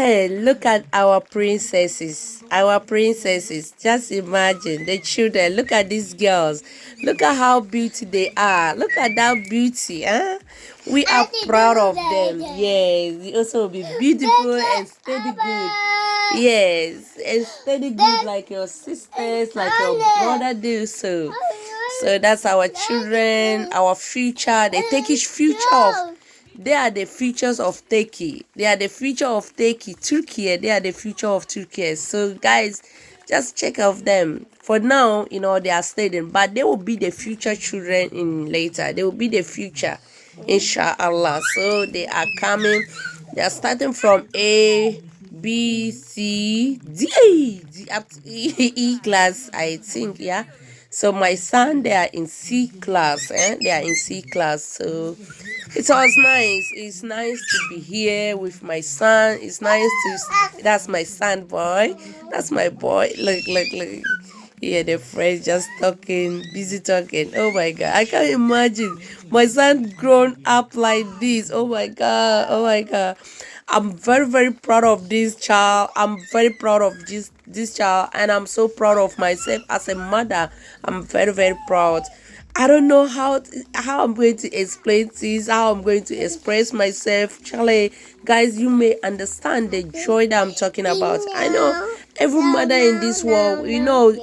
Look at our princesses. Our princesses. Just imagine the children. Look at these girls. Look at how beautiful they are. Look at that beauty. Huh? We are proud of them. Yes. We also will be beautiful and steady good. Yes. And steady good like your sisters, like your brother do so. So that's our children, our future, the Turkish future of. They are the futures of Turkey. They are the future of Turkey. Turkey, they are the future of Turkey. So guys, just check out them. For now, they are studying, but they will be the future children in later. They will be the future, inshallah. So they are coming. They are starting from A, B, C, D up to E class, I think, yeah. So my son, they are in C class, They are in C class. So it was nice. It's nice to be here with my son. It's nice that's my son boy. That's my boy. Look. Yeah, the friends just talking, busy talking. Oh my god. I can't imagine my son grown up like this. Oh my god. I'm very, very proud of this child. I'm very proud of this child, and I'm so proud of myself as a mother. I'm very, very proud. I don't know how I'm going to explain this, how I'm going to express myself. Charlie, guys, you may understand the joy that I'm talking about. I know every mother in this world,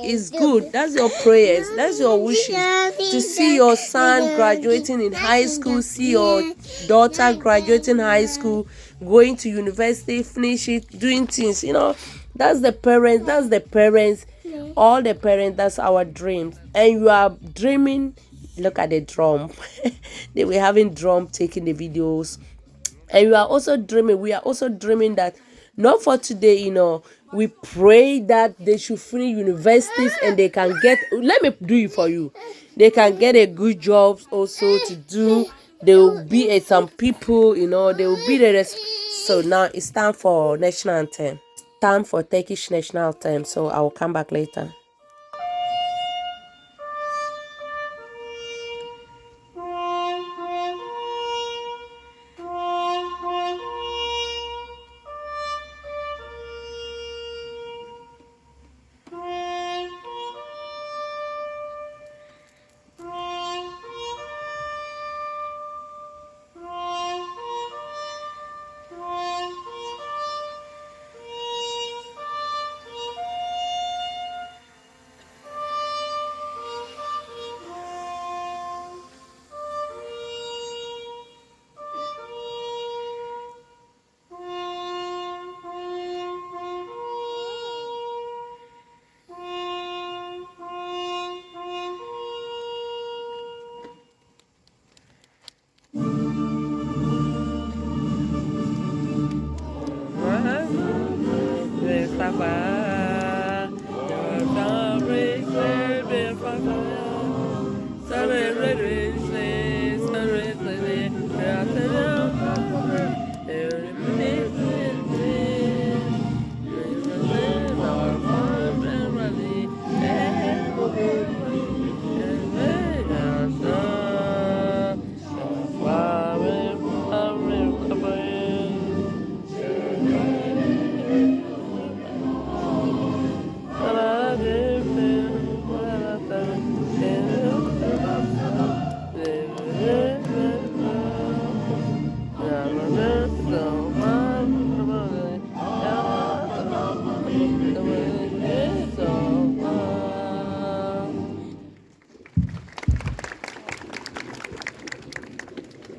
is good. That's your prayers, that's your wishes. To see your son graduating in high school, see your daughter graduating high school, going to university, finish it, doing things, that's the parents, all the parents, that's our dreams. And you are dreaming. Look at the drum. They were having drum taking the videos. And we are also dreaming that not for today, we pray that they should finish universities and they can get, let me do it for you, they can get a good job also to do. They will be some people, they will be the rest. So now it's time for national anthem, time for Turkish national anthem. So I will come back later.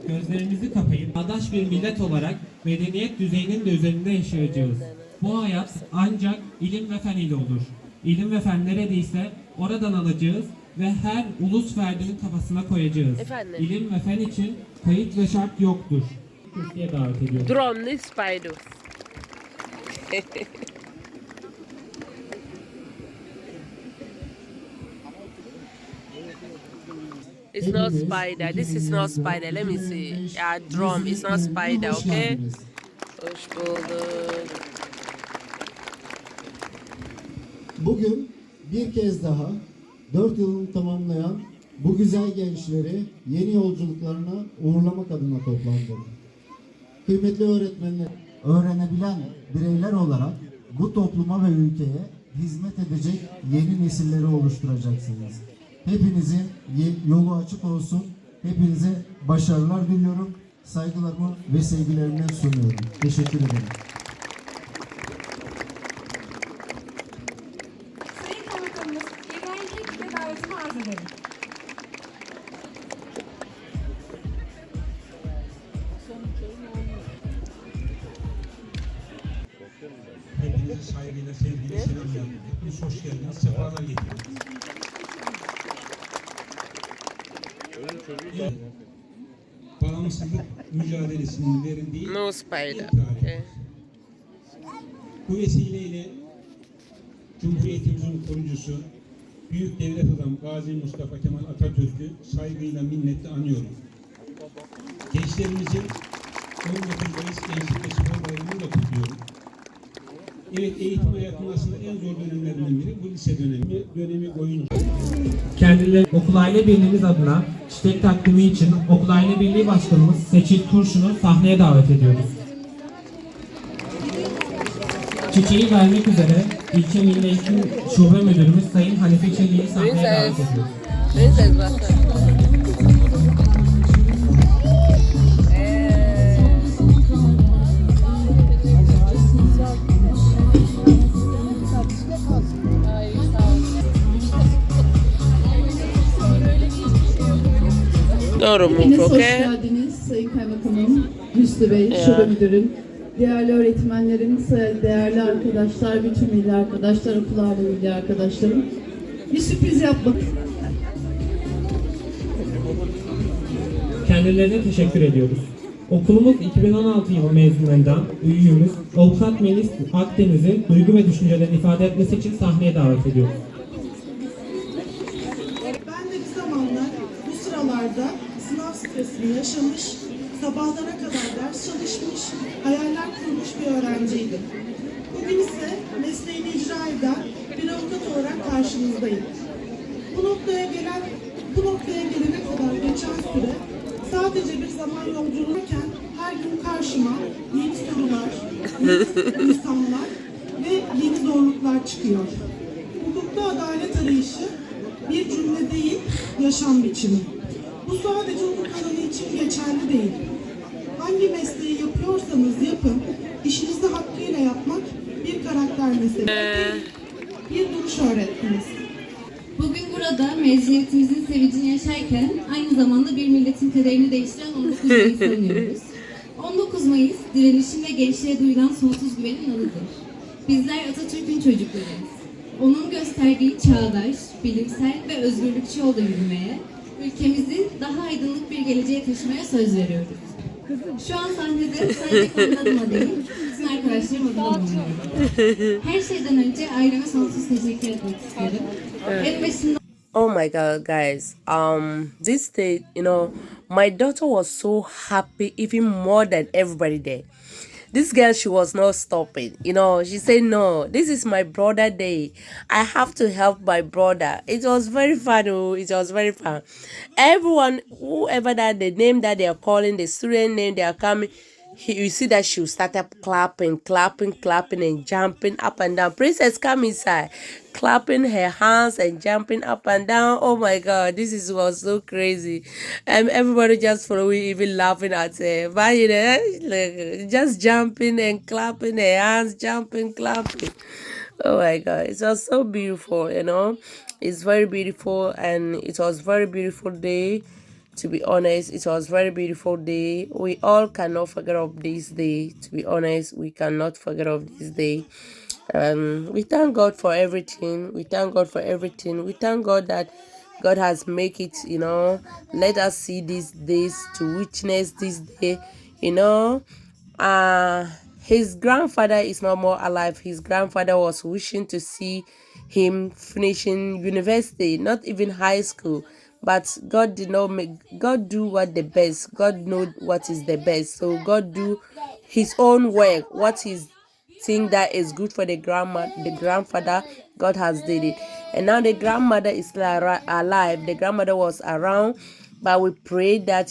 Gözlerimizi kapayıp çağdaş bir millet olarak medeniyet düzeyinin de üzerinde yaşayacağız. Bu hayat ancak ilim ve fen ile olur. İlim ve fen neredeyse oradan alacağız ve her ulus ferdinin kafasına koyacağız. İlim ve fen için kayıt ve şart yoktur. Kürsüye davet ediyorum. Drone spider. It's not spider. This is not spider. Let me see. Yeah, drum. It's not spider, okay? Hoş bulduk. Bugün bir kez daha 4 yılını tamamlayan bu güzel gençleri yeni yolculuklarına uğurlamak adına toplandık. Kıymetli öğretmenler, öğrenebilen bireyler olarak bu topluma ve ülkeye hizmet edecek yeni nesilleri oluşturacaksınız. Hepinizin yolu açık olsun. Hepinize başarılar diliyorum. Saygılarımı ve sevgilerimi sunuyorum. Teşekkür ederim. Sayın Kaymakamımız, İbrahim ve davetimi arz ederim. Hepinizi saygıyla, sevgiyle selamlıyorum. Hepiniz hoş geldiniz, sefalar getirdiniz. Evet, bağımsızlık mücadelesinin verildiği No spider. ilk tarih. Okay. Bu vesileyle Cumhuriyetimizin kurucusu, Büyük Devlet Adamı Gazi Mustafa Kemal Atatürk'ü saygıyla, minnetle anıyorum. Gençlerimizin 19 Mayıs Gençlik ve Spor Bayramı'nı da kutluyorum. Evet, eğitim hayatının aslında en zor dönemlerinden biri bu lise dönemi boyunca. Kendileri Okul Aile Birliğimiz adına çiçek takdimi için Okul Aile Birliği Başkanımız Seçil Kurşun'u sahneye davet ediyoruz. Çiçeği vermek üzere İlçe Milli Eğitim Şube Müdürümüz Sayın Hanife Çelik'i sahneye davet ediyoruz. Princess Basta. Doğru mu? Hepiniz hoş Okay. geldiniz Sayın Kaymakamım, Hüsnü Bey, Ya. Şube Müdürüm, değerli öğretmenlerim, değerli arkadaşlar, bütün milli arkadaşlar, okullarla ilgili arkadaşlarım. Bir sürpriz yapmak. Kendilerine teşekkür ediyoruz. Okulumuz 2016 yılı mezunlarından üyümüz Avukat Melis Akdeniz'i duygu ve düşüncelerini ifade etmesi için sahneye davet ediyoruz. Ben de bir zamanlar bu sıralarda sınav stresini yaşamış, sabahlara kadar ders çalışmış, hayaller kurmuş bir öğrenciydim. Bugün ise mesleğini icra eden bir avukat olarak karşınızdayım. Bu noktaya gelene kadar geçen süre sadece bir zaman yolculuğuyken her gün karşıma yeni sorular, yeni insanlar ve yeni zorluklar çıkıyor. Hukukta adalet arayışı bir cümle değil, yaşam biçimi. Bu sadece hukuk alanı için geçerli değil. Hangi mesleği yapıyorsanız yapın, işinizi hakkıyla yapmak bir karakter meselesi. Bir duruş öğrettiniz. Bugün burada mezuniyetimizin sevincini yaşarken aynı zamanda bir milletin kaderini değiştiren 19 Mayıs'ı anıyoruz. 19 Mayıs, direnişin ve gençliğe duyulan sonsuz güvenin adıdır. Bizler Atatürk'ün çocuklarıyız. Onun gösterdiği çağdaş, bilimsel ve özgürlükçü yolda yürümeye, ülkemizi daha aydınlık bir geleceğe taşımaya söz veriyoruz. Şu an sahnede sadece kendi adıma değil, bütün arkadaşlarım adına bulunuyorum. Her şeyden önce aileme sonsuz teşekkür etmek isterim. En başında Oh my God, guys. This day, my daughter was so happy, even more than everybody there. This girl, she was not stopping. She said, "No, this is my brother day. I have to help my brother." It was very fun. Oh, it was very fun. Everyone, whoever that the name that they are calling, the student name they are coming, you see that she started clapping, clapping, clapping, and jumping up and down. Princess, come inside, clapping her hands and jumping up and down. Oh my God, was so crazy. And everybody just following, even laughing at her. But like, just jumping and clapping her hands, jumping, clapping. Oh my God, it was so beautiful. It's very beautiful, and it was very beautiful day. To be honest, it was very beautiful day. We all cannot forget of this day. To be honest, we cannot forget of this day. We thank God for everything. We thank God for everything. We thank God that God has make it. Let us see these days to witness this day. His grandfather is no more alive. His grandfather was wishing to see him finishing university, not even high school. But God did not make God do what the best. God know what is the best. So God do his own work. What is thing that is good for the grandfather, God has did it. And now the grandmother is still alive. The grandmother was around, but we prayed that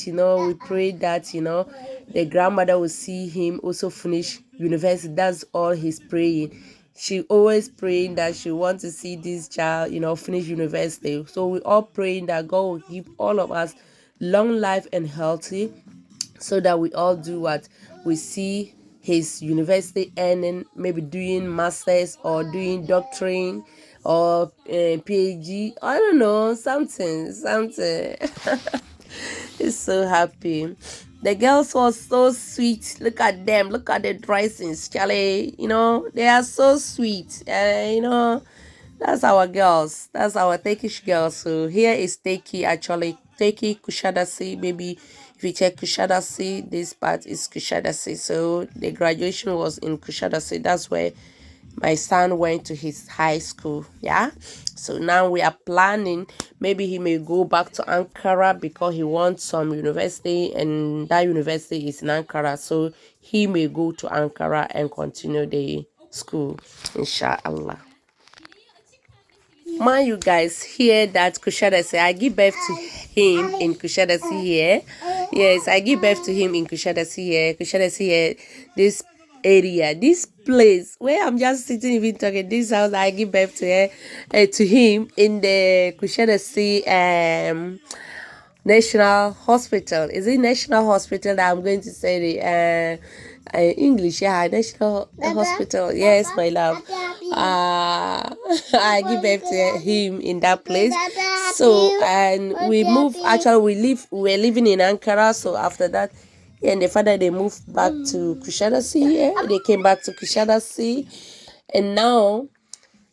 the grandmother will see him also finish university. That's all he's praying. She always praying that she wants to see this child, finish university. So we all praying that God will give all of us long life and healthy, so that we all do what we see his university earning, maybe doing masters or doing doctorate or PhD. I don't know, something. He's so happy. The girls were so sweet. Look at them. Look at the dressings, Charlie. They are so sweet. That's our girls. That's our Turkish girls. So here is Turkey, actually. Turkey, Kuşadasi. Maybe if you check Kuşadasi, this part is Kuşadasi. So the graduation was in Kuşadasi. That's where my son went to his high school. Yeah. So now we are planning. Maybe he may go back to Ankara because he wants some university, and that university is in Ankara. So he may go to Ankara and continue the school, inshallah. Man, you guys hear that Kuşadasi? I give birth to him in Kuşadasi here. Yes, I give birth to him in Kuşadasi here. Kuşadasi here, this area, this place where I'm just sitting even talking. This house I give birth to him in the Kuşadasi National Hospital. Is it National Hospital that I'm going to say the English? Yeah, National Hospital. Yes, my love. I give birth to him in that place. So, and we moved. Actually, we're living in Ankara. So after that, he and the father, they moved back to Kuşadasi here. They came back to Kuşadasi, and now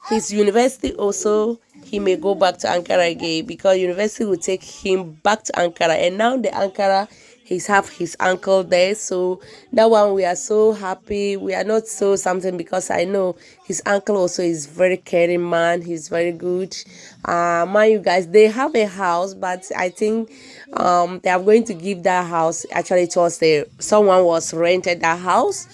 his university also, he may go back to Ankara again because university will take him back to Ankara. And now the Ankara, he's have his uncle there. So that one, we are so happy. We are not so something because I know his uncle also is very caring man. He's very good. Man, you guys, they have a house, but I think they are going to give that house. Actually, it was someone was rented that house,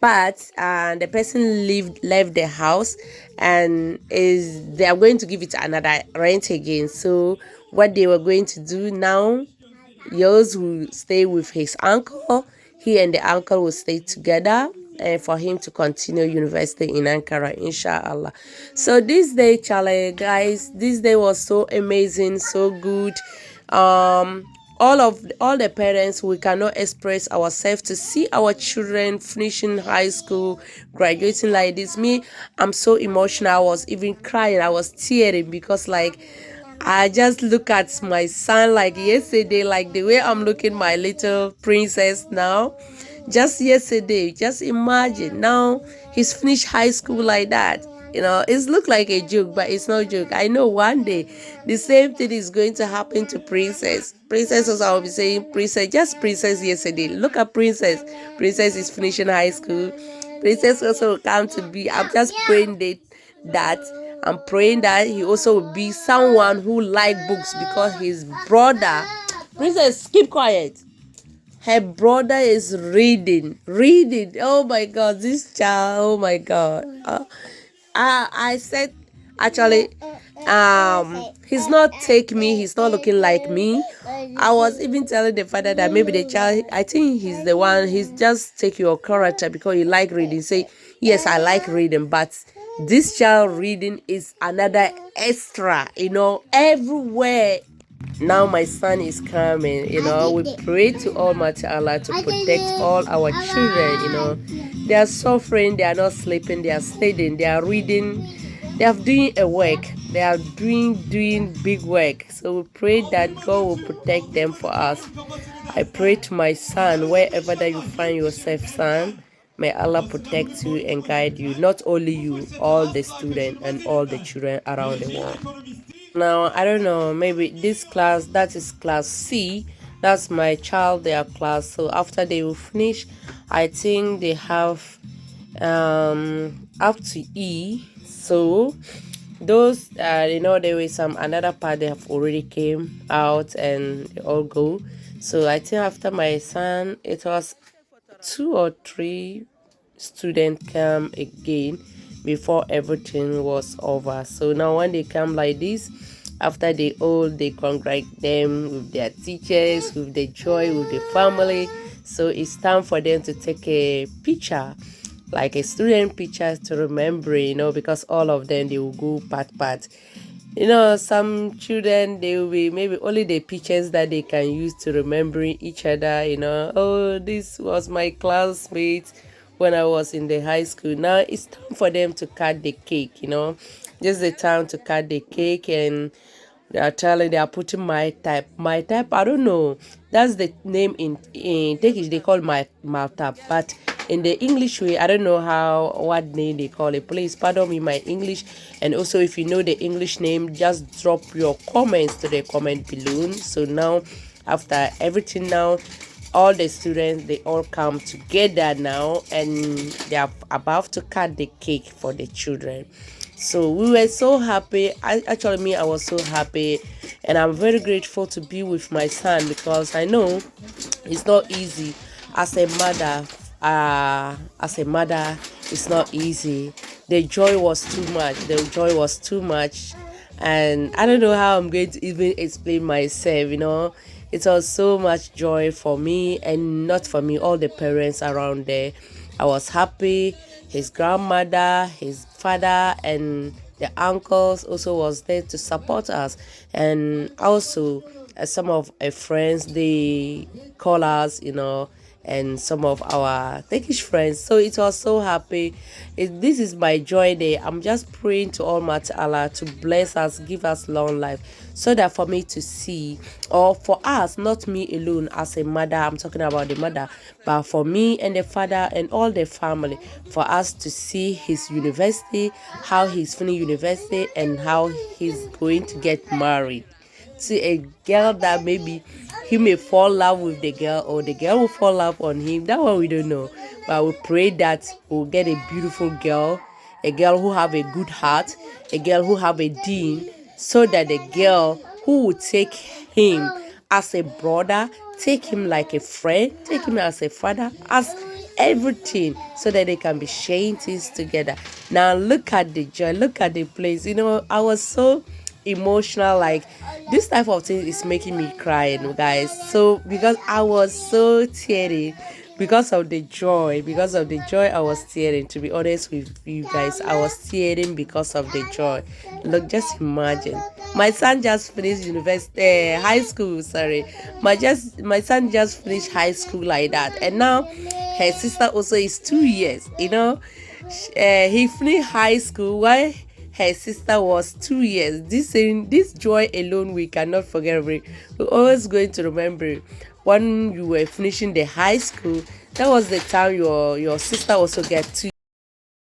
but the person left the house, and they are going to give it another rent again. So what they were going to do now, yours will stay with his uncle. He and the uncle will stay together, and for him to continue university in Ankara, inshallah. So this day, Charlie, guys, this day was so amazing, so good. All the parents, we cannot express ourselves to see our children finishing high school, graduating like this. Me, I'm so emotional. I was even crying. I was tearing because I just look at my son like yesterday, like the way I'm looking my little princess now. Just yesterday, just imagine now he's finished high school like that. It's look like a joke, but it's not a joke. I know one day the same thing is going to happen to Princess. Princess also, I'll be saying Princess, just Princess yesterday. Look at Princess. Princess is finishing high school. Princess also will come to be. I'm just praying that I'm praying that he also will be someone who like books because his brother. Princess, keep quiet. Her brother is reading. Oh my God, this child. Oh my God. I said, actually, he's not take me. He's not looking like me. I was even telling the father that maybe the child, I think he's the one. He's just take your character because you like reading. Say, yes, I like reading, but this child reading is another extra. Everywhere. Now my son is coming. We pray to Almighty Allah to protect all our children. They are suffering, they are not sleeping, they are studying, they are reading, they are doing a work, they are doing big work. So we pray that God will protect them for us. I pray to my son, wherever that you find yourself, son, may Allah protect you and guide you. Not only you, all the students and all the children around the world. Now, I don't know, maybe this class, that is class C. That's my child, their class. So after they will finish, I think they have up to E. So those, there was some another part they have already came out and they all go. So I think after my son, it was 2 or 3 students come again before everything was over. So now when they come like this, after they congratulate them with their teachers, with the joy, with the family. So it's time for them to take a picture, like a student picture to remember, because all of them, they will go part. Some children, they will be maybe only the pictures that they can use to remembering each other, oh, this was my classmate when I was in the high school. Now it's time for them to cut the cake, just the time to cut the cake, and they are putting my type. My type, I don't know. That's the name in Turkish. They call my type, but in the English way, I don't know what name they call it. Please pardon me my English. And also, if you know the English name, just drop your comments to the comment below. So now, after everything now, all the students, they all come together now, and they are about to cut the cake for the children. So we were so happy. I was so happy, and I'm very grateful to be with my son, because I know it's not easy as a mother. It's not easy. The joy was too much, and I don't know how I'm going to even explain myself. It was so much joy for me, and not for me, all the parents around there. I was happy. His grandmother, his father, and the uncles also was there to support us. And also, some of our friends, they call us, and some of our Turkish friends. So it was so happy. This is my joy day. I'm just praying to Almighty Allah to bless us, give us long life, so that for me to see, or for us, not me alone as a mother, I'm talking about the mother, but for me and the father and all the family, for us to see his university, how he's finished university, and how he's going to get married to a girl that maybe he may fall in love with the girl, or the girl will fall in love on him. That one we don't know. But we pray that we'll get a beautiful girl, a girl who have a good heart, a girl who have a deen, so that the girl who will take him as a brother, take him like a friend, take him as a father, as everything, so that they can be sharing things together. Now look at the joy, look at the place. I was so emotional, like this type of thing is making me cry, guys. So because I was so teary, because of the joy, I was tearing. To be honest with you guys, I was tearing because of the joy. Look, just imagine, my son just finished high school, sorry. My son just finished high school like that, and now her sister also is 2 years. He finished high school while her sister was 2 years. This joy alone, we cannot forget. We're always going to remember when you were finishing the high school. That was the time your sister also get 2